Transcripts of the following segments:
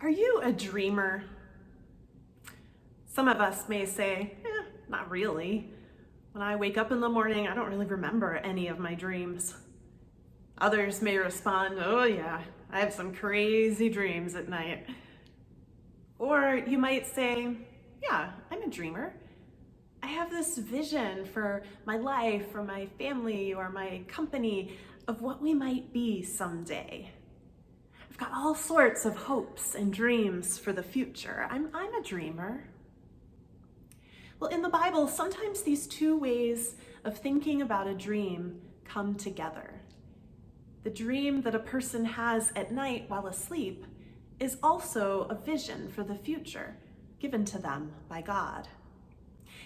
Are you a dreamer? Some of us may say, not really. When I wake up in the morning, I don't really remember any of my dreams. Others may respond, oh yeah, I have some crazy dreams at night. Or you might say, yeah, I'm a dreamer. I have this vision for my life or my family or my company of what we might be someday. I've got all sorts of hopes and dreams for the future. I'm a dreamer. Well, in the Bible, sometimes these two ways of thinking about a dream come together. The dream that a person has at night while asleep is also a vision for the future given to them by God.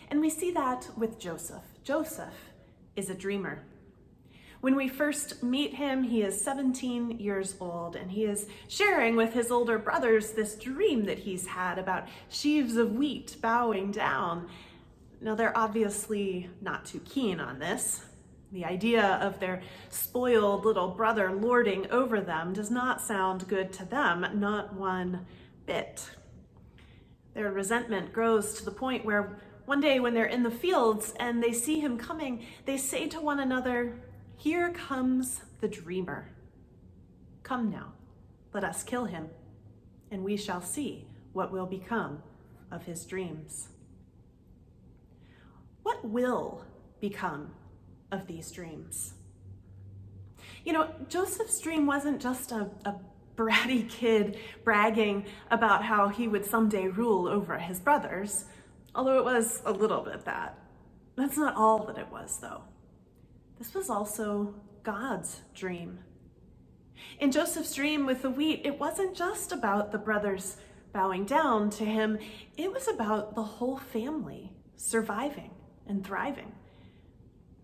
And we see that with Joseph. Joseph is a dreamer. When we first meet him, he is 17 years old, and he is sharing with his older brothers this dream that he's had about sheaves of wheat bowing down. Now, they're obviously not too keen on this. The idea of their spoiled little brother lording over them does not sound good to them, not one bit. Their resentment grows to the point where one day when they're in the fields and they see him coming, they say to one another, "Here comes the dreamer. Come now, let us kill him, and we shall see what will become of his dreams." What will become of these dreams? You know, Joseph's dream wasn't just a bratty kid bragging about how he would someday rule over his brothers, although it was a little bit that. That's not all that it was, though. This was also God's dream. In Joseph's dream with the wheat, it wasn't just about the brothers bowing down to him. It was about the whole family surviving and thriving.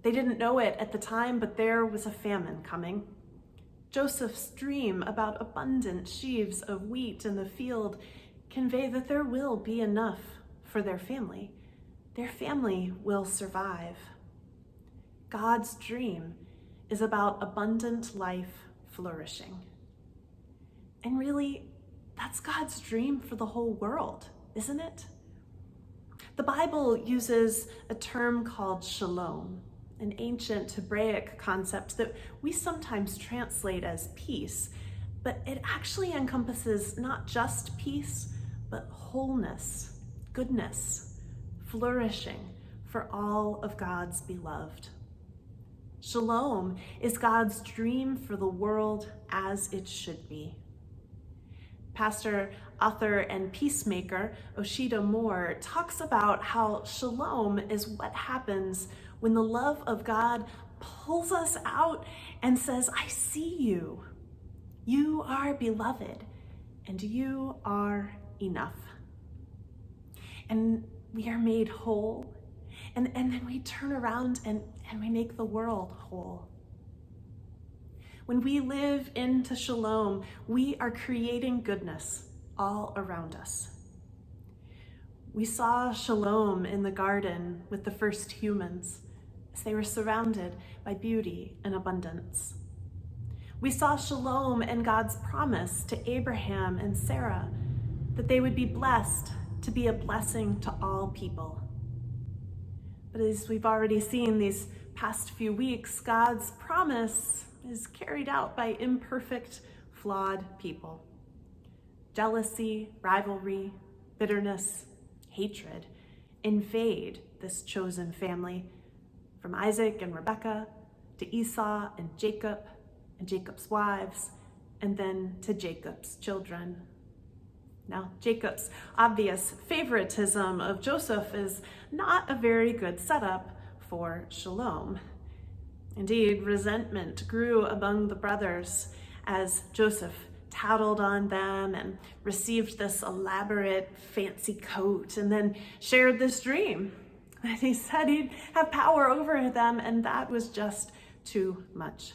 They didn't know it at the time, but there was a famine coming. Joseph's dream about abundant sheaves of wheat in the field convey that there will be enough for their family. Their family will survive. God's dream is about abundant life flourishing. And really, that's God's dream for the whole world, isn't it? The Bible uses a term called shalom, an ancient Hebraic concept that we sometimes translate as peace, but it actually encompasses not just peace, but wholeness, goodness, flourishing for all of God's beloved. Shalom is God's dream for the world as it should be. Pastor, author, and peacemaker Oshida Moore talks about how shalom is what happens when the love of God pulls us out and says, I see you. You are beloved, and you are enough. And we are made whole, and then we turn around and we make the world whole. When we live into shalom, we are creating goodness all around us. We saw shalom in the garden with the first humans as they were surrounded by beauty and abundance. We saw shalom in God's promise to Abraham and Sarah that they would be blessed to be a blessing to all people. But as we've already seen these past few weeks, God's promise is carried out by imperfect, flawed people. Jealousy, rivalry, bitterness, hatred invade this chosen family, from Isaac and Rebekah to Esau and Jacob's wives, and then to Jacob's children. Now, Jacob's obvious favoritism of Joseph is not a very good setup for shalom. Indeed, resentment grew among the brothers as Joseph tattled on them and received this elaborate fancy coat and then shared this dream that he said he'd have power over them, and that was just too much.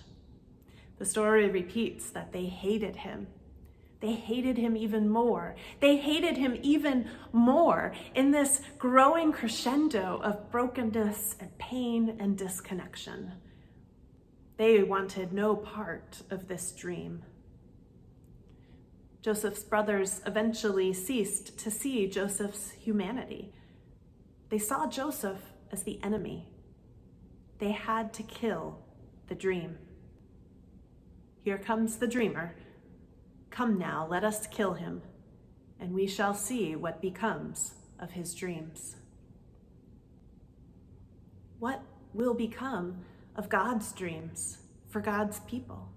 The story repeats that they hated him. They hated him even more. They hated him even more in this growing crescendo of brokenness and pain and disconnection. They wanted no part of this dream. Joseph's brothers eventually ceased to see Joseph's humanity. They saw Joseph as the enemy. They had to kill the dream. Here comes the dreamer. Come now, let us kill him, and we shall see what becomes of his dreams. What will become of God's dreams for God's people?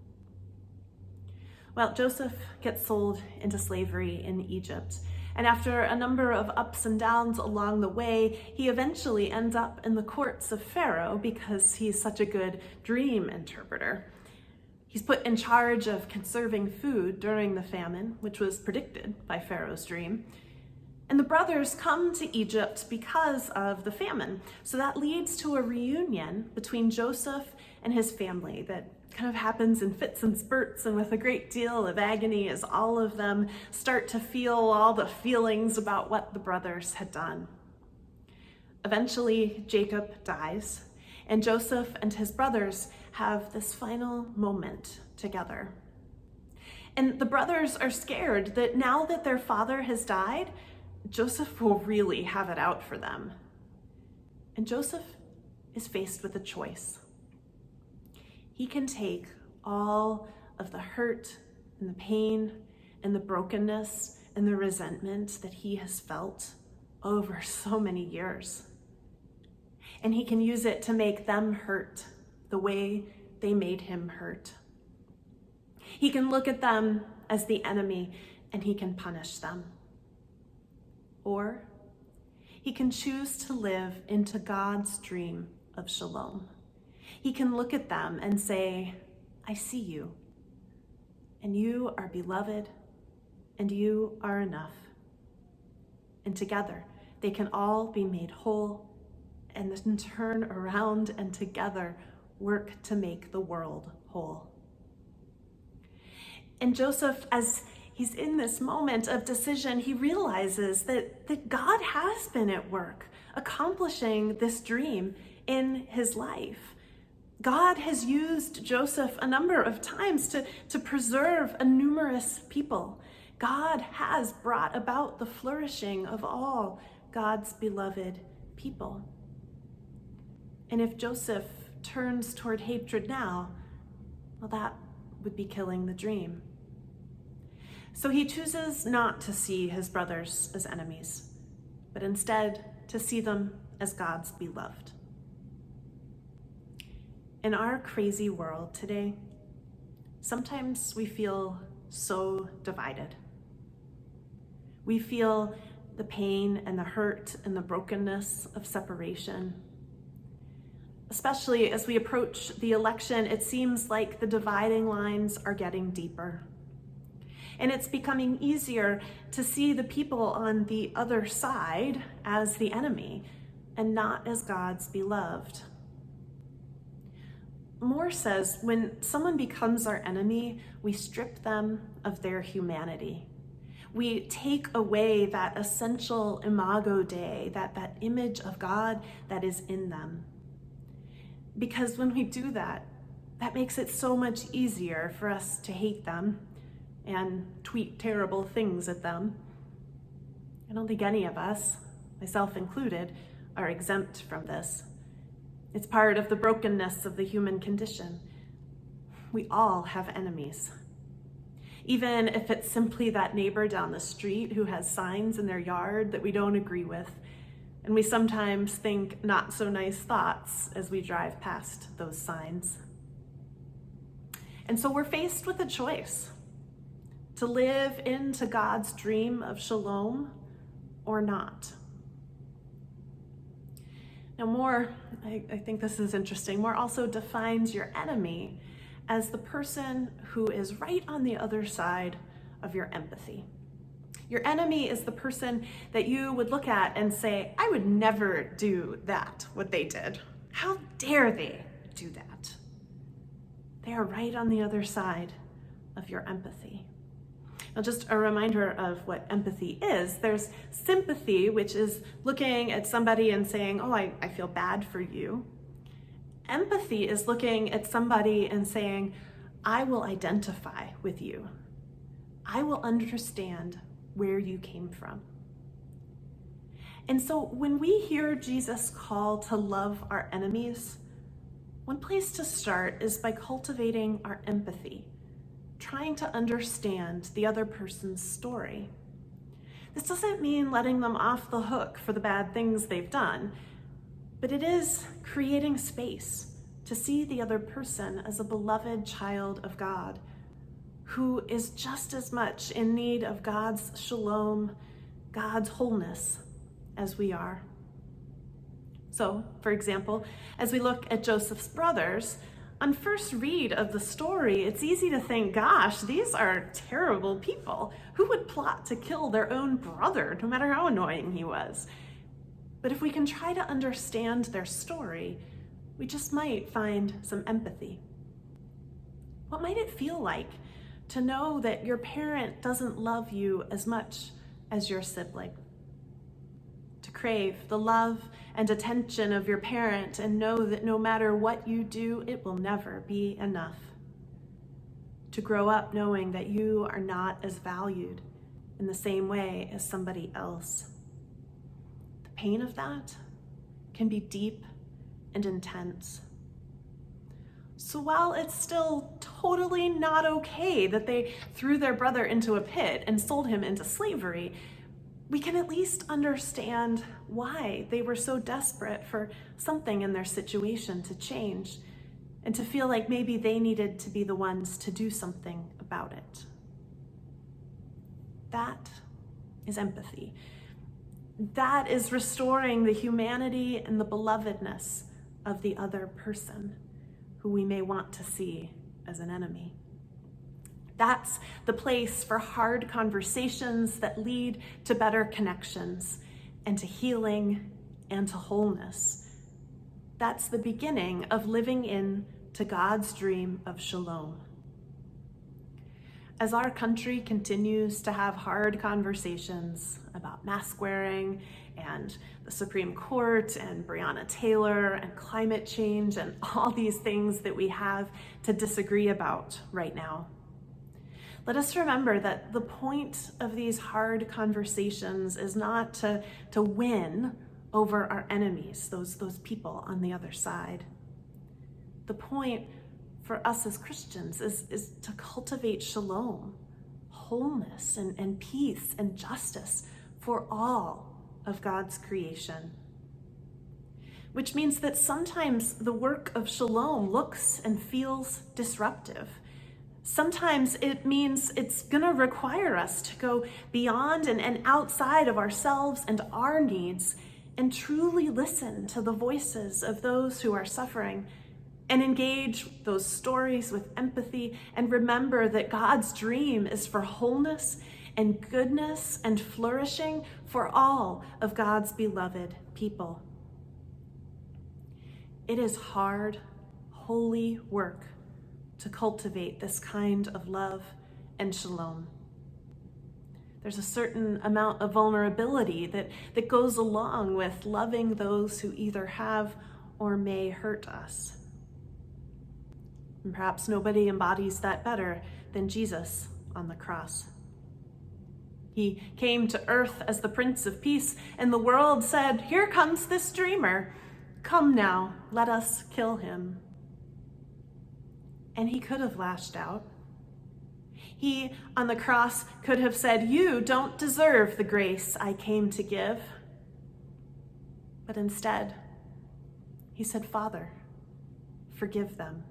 Well, Joseph gets sold into slavery in Egypt, and after a number of ups and downs along the way, he eventually ends up in the courts of Pharaoh because he's such a good dream interpreter. He's put in charge of conserving food during the famine, which was predicted by Pharaoh's dream. And the brothers come to Egypt because of the famine. So that leads to a reunion between Joseph and his family that kind of happens in fits and spurts and with a great deal of agony as all of them start to feel all the feelings about what the brothers had done. Eventually, Jacob dies, and Joseph and his brothers have this final moment together. And the brothers are scared that now that their father has died, Joseph will really have it out for them. And Joseph is faced with a choice. He can take all of the hurt and the pain and the brokenness and the resentment that he has felt over so many years, and he can use it to make them hurt the way they made him hurt. He can look at them as the enemy and he can punish them. Or he can choose to live into God's dream of shalom. He can look at them and say, I see you, and you are beloved, and you are enough. And together, they can all be made whole and then turn around and together work to make the world whole. And Joseph, as he's in this moment of decision, he realizes that God has been at work accomplishing this dream in his life. God has used Joseph a number of times to preserve a numerous people. God has brought about the flourishing of all God's beloved people. And if Joseph turns toward hatred now, well, that would be killing the dream. So he chooses not to see his brothers as enemies, but instead to see them as God's beloved. In our crazy world today, sometimes we feel so divided. We feel the pain and the hurt and the brokenness of separation. Especially as we approach the election, it seems like the dividing lines are getting deeper. And it's becoming easier to see the people on the other side as the enemy and not as God's beloved. Moore says, when someone becomes our enemy, we strip them of their humanity. We take away that essential imago Dei, that image of God that is in them. Because when we do that, that makes it so much easier for us to hate them and tweet terrible things at them. I don't think any of us, myself included, are exempt from this. It's part of the brokenness of the human condition. We all have enemies. Even if it's simply that neighbor down the street who has signs in their yard that we don't agree with, and we sometimes think not so nice thoughts as we drive past those signs. And so we're faced with a choice: to live into God's dream of shalom or not. Now, Moore, I think this is interesting, Moore also defines your enemy as the person who is right on the other side of your empathy. Your enemy is the person that you would look at and say, I would never do that, what they did. How dare they do that? They are right on the other side of your empathy. Now, just a reminder of what empathy is. There's sympathy, which is looking at somebody and saying, oh, I feel bad for you. Empathy is looking at somebody and saying, I will identify with you. I will understand where you came from. And so when we hear Jesus call to love our enemies, one place to start is by cultivating our empathy, trying to understand the other person's story. This doesn't mean letting them off the hook for the bad things they've done, but it is creating space to see the other person as a beloved child of God who is just as much in need of God's shalom, God's wholeness, as we are. So, for example, as we look at Joseph's brothers, on first read of the story, it's easy to think, gosh, these are terrible people. Who would plot to kill their own brother, no matter how annoying he was? But if we can try to understand their story, we just might find some empathy. What might it feel like to know that your parent doesn't love you as much as your sibling? To crave the love and attention of your parent and know that no matter what you do, it will never be enough. To grow up knowing that you are not as valued in the same way as somebody else. The pain of that can be deep and intense. So while it's still totally not okay that they threw their brother into a pit and sold him into slavery, we can at least understand why they were so desperate for something in their situation to change and to feel like maybe they needed to be the ones to do something about it. That is empathy. That is restoring the humanity and the belovedness of the other person who we may want to see as an enemy. That's the place for hard conversations that lead to better connections and to healing and to wholeness. That's the beginning of living into God's dream of shalom. As our country continues to have hard conversations about mask wearing and the Supreme Court and Breonna Taylor and climate change and all these things that we have to disagree about right now, let us remember that the point of these hard conversations is not to win over our enemies, those people on the other side. The point for us as Christians is to cultivate shalom, wholeness and peace and justice for all of God's creation. Which means that sometimes the work of shalom looks and feels disruptive. Sometimes it means it's going to require us to go beyond and outside of ourselves and our needs and truly listen to the voices of those who are suffering and engage those stories with empathy and remember that God's dream is for wholeness and goodness and flourishing for all of God's beloved people. It is hard, holy work to cultivate this kind of love and shalom. There's a certain amount of vulnerability that goes along with loving those who either have or may hurt us. And perhaps nobody embodies that better than Jesus on the cross. He came to earth as the Prince of Peace, and the world said, "Here comes this dreamer. Come now, let us kill him." And he could have lashed out. He, on the cross, could have said, "You don't deserve the grace I came to give." But instead, he said, "Father, forgive them,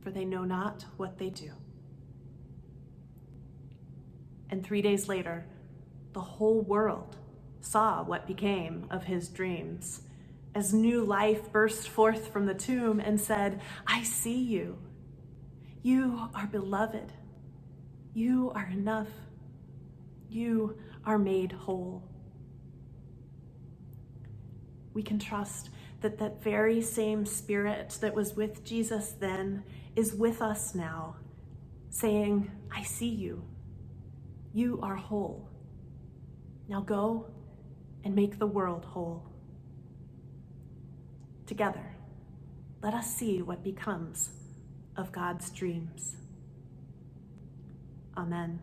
for they know not what they do." And 3 days later, the whole world saw what became of his dreams as new life burst forth from the tomb and said, "I see you. You are beloved. You are enough. You are made whole." We can trust that that very same Spirit that was with Jesus then is with us now, saying, "I see you. You are whole. Now go and make the world whole." Together, let us see what becomes of God's dreams. Amen.